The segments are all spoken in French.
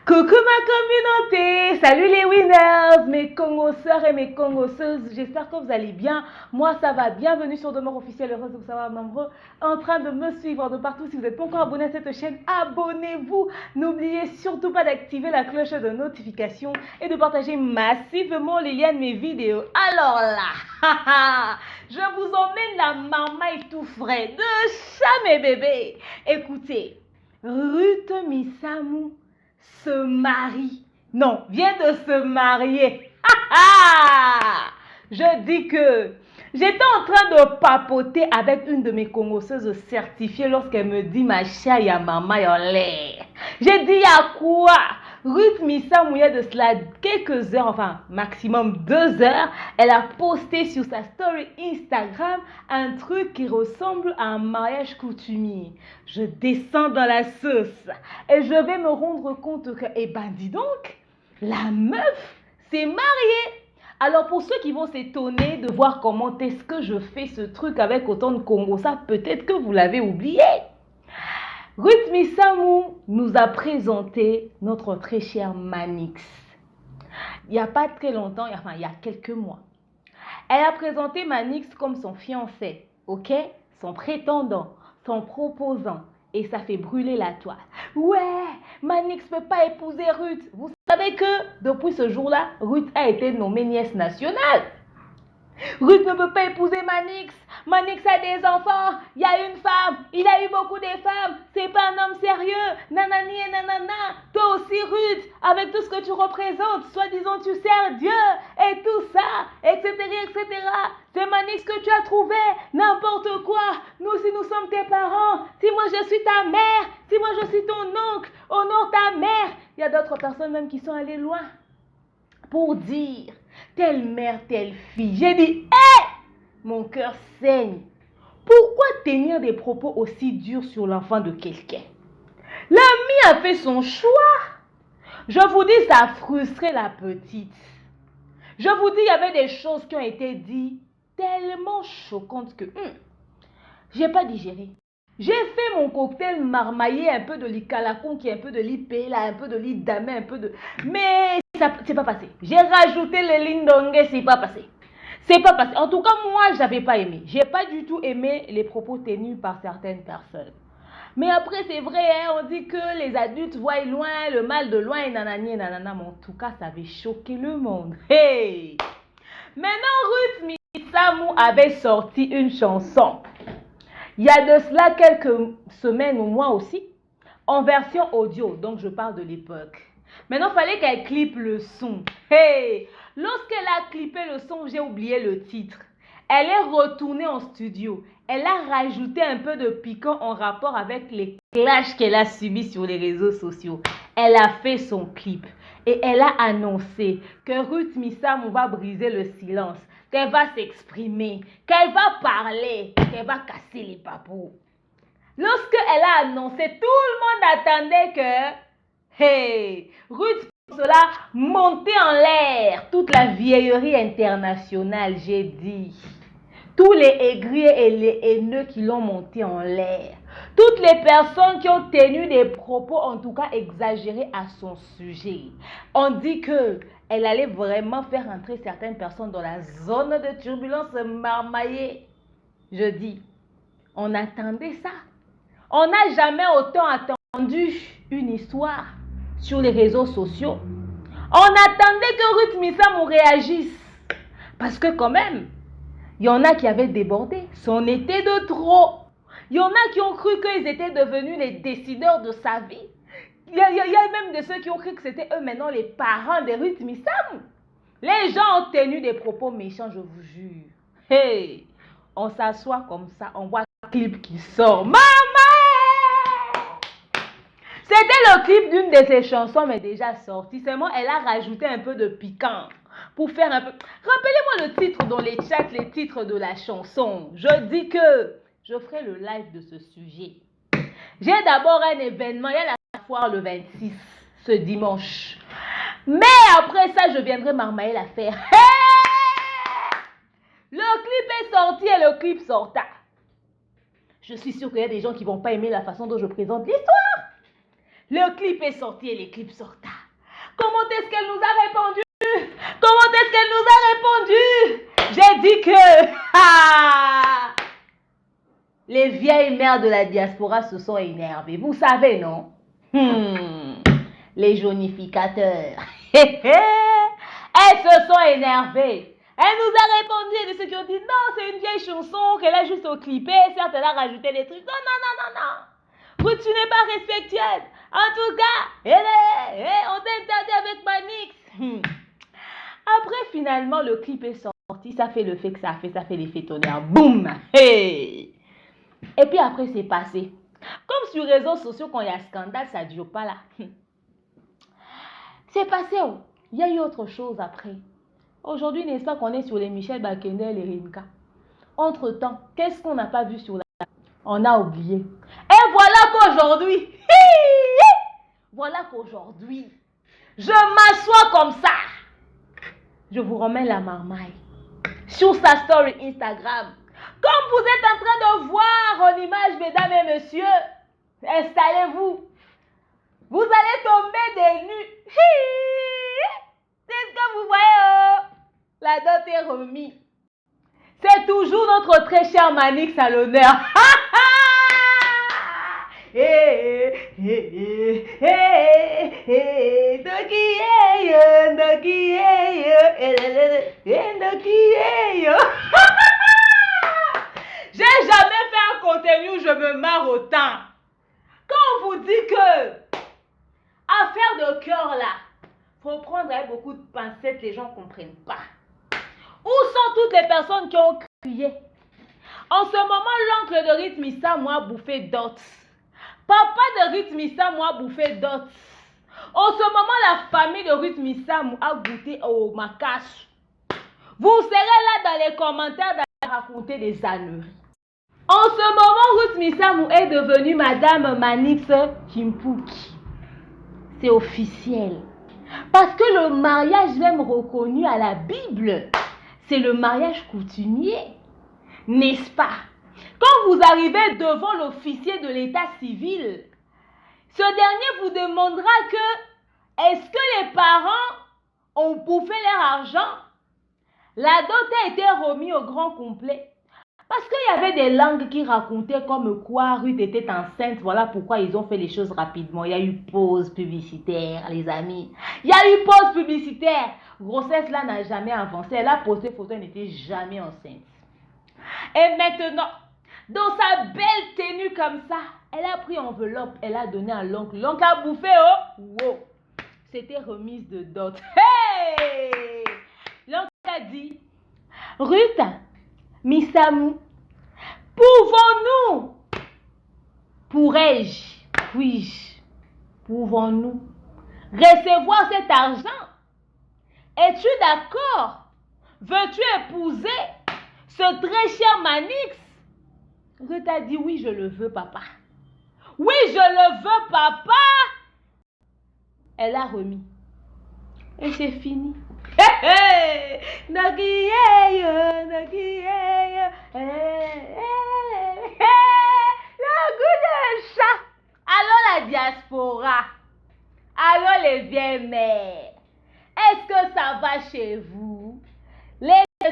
Coucou ma communauté, salut les winners, mes congosseurs et mes congosseuses, j'espère que vous allez bien. Moi ça va, bienvenue sur Demeure Officielle, heureuse de vous savoir nombreux en train de me suivre de partout. Si vous n'êtes pas encore abonné à cette chaîne, abonnez-vous. N'oubliez surtout pas d'activer la cloche de notification et de partager massivement les liens de mes vidéos. Alors là, je vous emmène la marmaille tout frais de chat mes bébés. Écoutez, Ruth Misamou se marie. Non, vient de se marier. Je dis que j'étais en train de papoter avec une de mes congosseuses certifiées lorsqu'elle me dit ma chère ya maman en l'air. J'ai dit à quoi? Ruth Misamou, il y a de cela quelques heures, enfin maximum 2 heures, elle a posté sur sa story Instagram un truc qui ressemble à un mariage coutumier. Je descends dans la sauce et je vais me rendre compte que, eh ben dis donc, la meuf s'est mariée. Alors pour ceux qui vont s'étonner de voir comment est-ce que je fais ce truc avec autant de Congo, ça peut-être que vous l'avez oublié. Ruth Misamou nous a présenté notre très cher Manix. Il n'y a pas très longtemps, enfin il y a quelques mois. Elle a présenté Manix comme son fiancé, ok? Son prétendant, son proposant. Et ça fait brûler la toile. Ouais, Manix ne peut pas épouser Ruth. Vous savez que depuis ce jour-là, Ruth a été nommée nièce nationale. Ruth ne peut pas épouser Manix. Manix a des enfants. Il y a une femme. Il a eu beaucoup de femmes. C'est pas un homme sérieux. Nanani et nanana. Toi aussi, Ruth, avec tout ce que tu représentes, soi-disant tu sers Dieu et tout ça, etc., etc. C'est Manix que tu as trouvé. N'importe quoi. Nous, si nous sommes tes parents, si moi je suis ta mère, si moi je suis ton oncle, honore ta mère. Il y a d'autres personnes même qui sont allées loin pour dire telle mère, telle fille. J'ai dit, hé, mon cœur saigne. Pourquoi tenir des propos aussi durs sur l'enfant de quelqu'un? L'ami a fait son choix. Je vous dis, ça a frustré la petite. Je vous dis, il y avait des choses qui ont été dites tellement choquantes que je n'ai pas digéré. J'ai fait mon cocktail marmaillé, un peu de l'icalacon, qui est un peu de l'ipela, un peu de l'idamé, un peu de... Mais ça c'est pas passé. J'ai rajouté le lindongue, c'est pas passé. C'est pas passé. En tout cas, moi, j'avais pas aimé. J'ai pas du tout aimé les propos tenus par certaines personnes. Mais après, c'est vrai, hein, on dit que les adultes voient loin, le mal de loin, et nanani et nanana. Mais en tout cas, ça avait choqué le monde. Hey! Maintenant, Ruth Misamou avait sorti une chanson. Il y a de cela quelques semaines ou mois aussi, en version audio, donc je parle de l'époque. Maintenant, il fallait qu'elle clippe le son. Hey! Lorsqu'elle a clippé le son, j'ai oublié le titre. Elle est retournée en studio. Elle a rajouté un peu de piquant en rapport avec les clashs qu'elle a subis sur les réseaux sociaux. Elle a fait son clip et elle a annoncé que Ruth Misamou va briser le silence, qu'elle va s'exprimer, qu'elle va parler, qu'elle va casser les papous. Lorsqu'elle a annoncé, tout le monde attendait que, hey, Ruth, pour cela, monter en l'air toute la vieillerie internationale, j'ai dit. Tous les aigris et les haineux qui l'ont monté en l'air. Toutes les personnes qui ont tenu des propos, en tout cas exagérés à son sujet. On dit qu'elle allait vraiment faire entrer certaines personnes dans la zone de turbulence marmaillée. Je dis, on attendait ça. On n'a jamais autant attendu une histoire sur les réseaux sociaux. On attendait que Ruth Misamou réagisse. Parce que quand même, il y en a qui avaient débordé. C'en était de trop. Il y en a qui ont cru qu'ils étaient devenus les décideurs de sa vie. Il y a même de ceux qui ont cru que c'était eux maintenant les parents de Ruth Misamou. Les gens ont tenu des propos méchants, je vous jure. Hey, on s'assoit comme ça, on voit un clip qui sort. Maman! C'était le clip d'une de ses chansons, mais déjà sorti. Seulement, elle a rajouté un peu de piquant pour faire un peu... Rappelez-moi le titre dans les chats, les titres de la chanson. Je dis que je ferai le live de ce sujet. J'ai d'abord un événement, il y a la foire le 26, ce dimanche. Mais après ça, je viendrai marmailler l'affaire. Hey! Le clip est sorti et le clip sorta. Je suis sûre qu'il y a des gens qui ne vont pas aimer la façon dont je présente l'histoire. Le clip est sorti et les clips sortent. Comment est-ce qu'elle nous a répondu? Comment est-ce qu'elle nous a répondu? J'ai dit que les vieilles mères de la diaspora se sont énervées. Vous savez, non? Les jaunificateurs. Elles se sont énervées. Elle nous a répondu, et de ceux qui ont dit non, c'est une vieille chanson qu'elle a juste au clippé. Certes, elle a rajouté des trucs. Non. Ruth, tu n'es pas respectueuse. En tout cas, on t'a interdit avec Manix. Après, finalement, le clip est sorti. Ça fait le fait que ça fait l'effet tonnerre. Boum! Hey! Et puis après, c'est passé. Comme sur les réseaux sociaux, quand il y a scandale, ça ne dure pas là. C'est passé. Oh. Il y a eu autre chose après. Aujourd'hui, n'est-ce pas qu'on est sur les Michel Bakendel et Rinka? Entre-temps, qu'est-ce qu'on n'a pas vu sur la... On a oublié. Et voilà qu'aujourd'hui, je m'assois comme ça. Je vous remets la marmaille sur sa story Instagram. Comme vous êtes en train de voir en image, mesdames et messieurs, installez-vous. Vous allez tomber des nues. C'est ce que vous voyez. La dot est remise. C'est toujours notre très cher Manix à l'honneur. J'ai jamais fait un contenu où je me marre autant. Quand on vous dit que affaire de cœur là, faut prendre avec beaucoup de pincettes, les gens ne comprennent pas. Où sont toutes les personnes qui ont crié? En ce moment, l'oncle de Rhythmissa m'a bouffé d'autres. Papa de Rhythmissa m'a bouffé d'autres. En ce moment, la famille de Rhythmissa a goûté au macache. Vous serez là dans les commentaires à raconter des âneries. En ce moment, Rhythmissa est devenue Madame Manix Kimpuki. C'est officiel. Parce que le mariage même reconnu à la Bible, c'est le mariage coutumier. N'est-ce pas? Quand vous arrivez devant l'officier de l'état civil, ce dernier vous demandera que est-ce que les parents ont bouffé leur argent? La dot a été remise au grand complet. Parce qu'il y avait des langues qui racontaient comme quoi Ruth était enceinte. Voilà pourquoi ils ont fait les choses rapidement. Il y a eu pause publicitaire, les amis. Il y a eu pause publicitaire. Grossesse là n'a jamais avancé. Elle a posté photo, elle n'était jamais enceinte. Et maintenant, dans sa belle tenue comme ça, elle a pris enveloppe, elle a donné à l'oncle. L'oncle a bouffé, oh! Wow! C'était remise de dot. Hey! L'oncle a dit, Ruth, Missamou, pouvons-nous, pourrais-je, puis-je, pouvons-nous recevoir cet argent? Es-tu d'accord? Veux-tu épouser ce très cher Manix? Ruth a dit, oui, je le veux, papa. Oui, je le veux, papa. Elle a remis. Et c'est fini. Le goût de chat. Alors la diaspora. Alors les vieilles mères. Est-ce que ça va chez vous? Je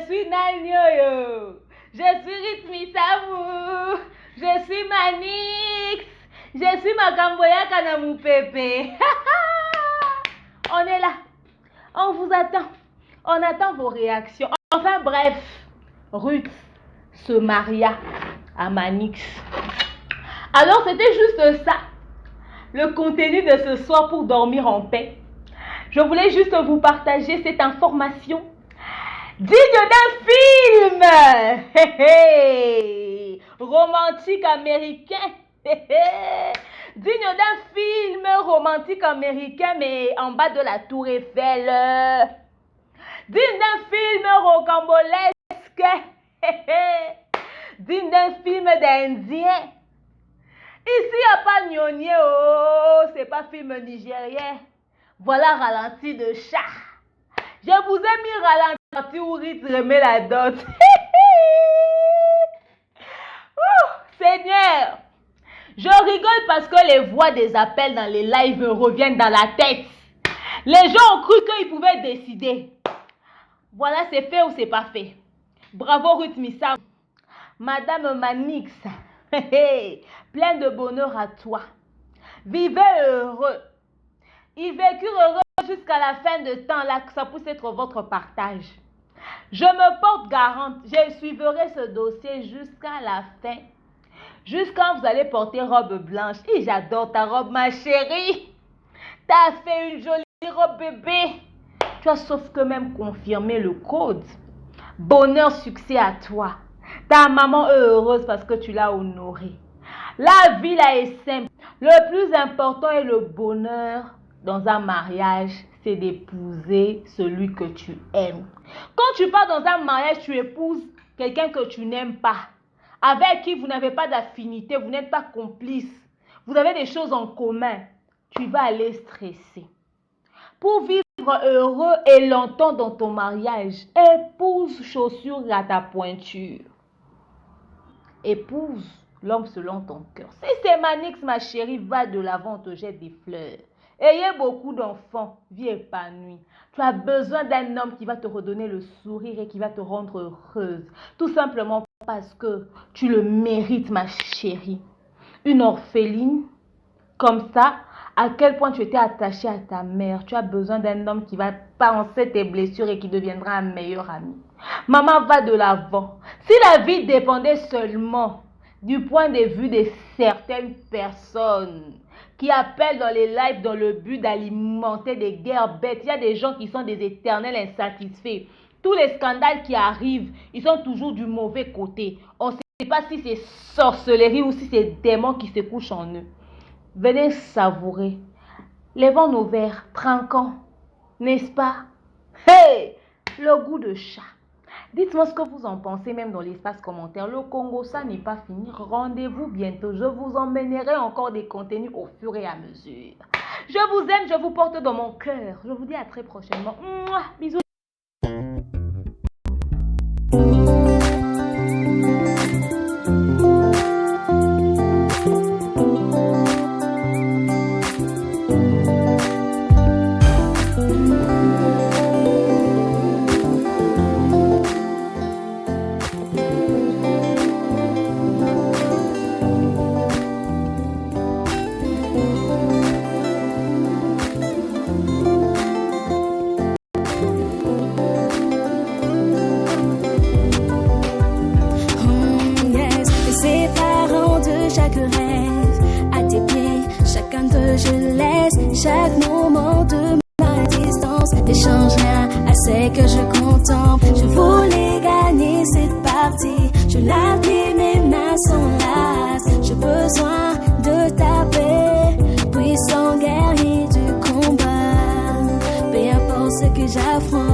suis Nanyo. Je suis Rhythmissamou. Je suis Manix. Je suis Makamboya Kanamou Pepe. On est là. On vous attend. On attend vos réactions. Enfin bref, Ruth se maria à Manix. Alors c'était juste ça, le contenu de ce soir pour dormir en paix. Je voulais juste vous partager cette information digne d'un film romantique américain. Digne d'un film romantique américain, mais en bas de la tour Eiffel. Digne d'un film rocambolesque. Digne d'un film d'Indien. Ici, il n'y a pas gnogné, oh, c'est pas film nigérien. Voilà ralenti de chat. Je vous ai mis ralenti où Ruth remet la dot. Seigneur, Je rigole parce que les voix des appels dans les lives me reviennent dans la tête. Les gens ont cru qu'ils pouvaient décider. Voilà, c'est fait ou c'est pas fait. Bravo Ruth Missa. Madame Manix, plein de bonheur à toi. Vivez heureux. Ils vécurent heureux jusqu'à la fin de temps, là, que ça puisse être votre partage. Je me porte garante, je suivrai ce dossier jusqu'à la fin. Jusqu'à vous allez porter robe blanche. Et j'adore ta robe, ma chérie. T'as fait une jolie robe bébé. Tu as sauf que même confirmé le code. Bonheur, succès à toi. Ta maman est heureuse parce que tu l'as honorée. La vie là est simple. Le plus important est le bonheur dans un mariage, c'est d'épouser celui que tu aimes. Quand tu pars dans un mariage, tu épouses quelqu'un que tu n'aimes pas, avec qui vous n'avez pas d'affinité, vous n'êtes pas complice, vous avez des choses en commun. Tu vas aller stresser. Pour vivre heureux et longtemps dans ton mariage, épouse chaussure à ta pointure. Épouse l'homme selon ton cœur. Si c'est Manix, ma chérie, va de l'avant, on te jette des fleurs. Ayez beaucoup d'enfants, vie épanouie. Tu as besoin d'un homme qui va te redonner le sourire et qui va te rendre heureuse. Tout simplement parce que tu le mérites, ma chérie. Une orpheline, comme ça, à quel point tu étais attachée à ta mère. Tu as besoin d'un homme qui va penser tes blessures et qui deviendra un meilleur ami. Maman, va de l'avant. Si la vie dépendait seulement du point de vue de certaines personnes qui appellent dans les lives dans le but d'alimenter des guerres bêtes, il y a des gens qui sont des éternels insatisfaits. Tous les scandales qui arrivent, ils sont toujours du mauvais côté. On ne sait pas si c'est sorcellerie ou si c'est démons qui se couchent en eux. Venez savourer. Lèvons nos verres, trinquons, n'est-ce pas? Hey! Le goût de chat. Dites-moi ce que vous en pensez, même dans l'espace commentaire. Le Congo, ça n'est pas fini. Rendez-vous bientôt. Je vous emmènerai encore des contenus au fur et à mesure. Je vous aime, je vous porte dans mon cœur. Je vous dis à très prochainement. Mouah, bisous. Chaque moment de ma distance n'échange rien à ce que je contemple. Je voulais gagner cette partie. Je l'appuie, mes mains sont lasses. J'ai besoin de ta paix, puissant guerrier du combat. Peu importe ce que j'affronte.